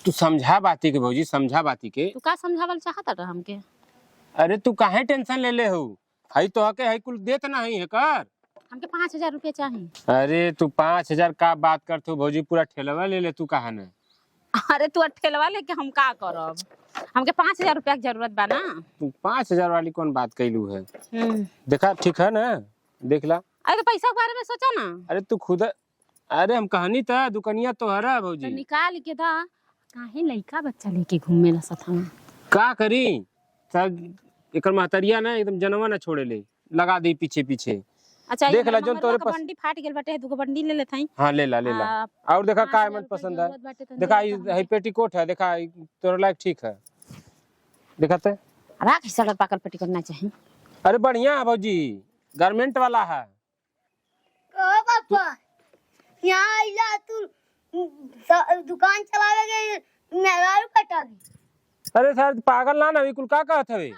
तू समझा बाती के भौजी, समझा बाती के। तू का समझावल चाहता था हमके? अरे तू काहे टेंशन ले ले हो? हई तो हके हई कुल देत नहीं है कर। हमके 5,000 रुपया चाहिए। अरे तू 5,000 का बात करते हो भौजी, पूरा ठेलवा ले ले तू कहा न। अरे तू ठेलवा लेके हम का करब? हमके 5,000 रुपया की जरूरत बा ना। तू 5,000 वाली कौन बात कैलू है? देखा ठीक है ना, देख ला। अरे तो पैसा के बारे में सोचा ना। अरे तू खुद, अरे हम कहनी था दुकनिया तो हरा तो भौजी। निकाल के दा। काहे लइका बच्चा लेके घूमे ला साथ में? का करी सब एकर महतरिया ना एकदम जनवा ना छोड़े ले, लगा दी पीछे पीछे। अच्छा देख ला जोन तोरे बंडी फाट गेल बाटे, दुगो बंडी ले लेत हई। हाँ ले ला ले ला। और देखा का मन पसंद है, देखा हई पेटीकोट है, देखा तोरे लायक ठीक है, दिखाते। राख सगल पाकल पेटी करना चाहिए। अरे बढ़िया है भौजी, गारमेंट वाला है। ओ पापा, यहाँ आइला तू दुकान चलावे के मेहरारू कटा गई। अरे सर पागल ना ना कुल का कहत हवे।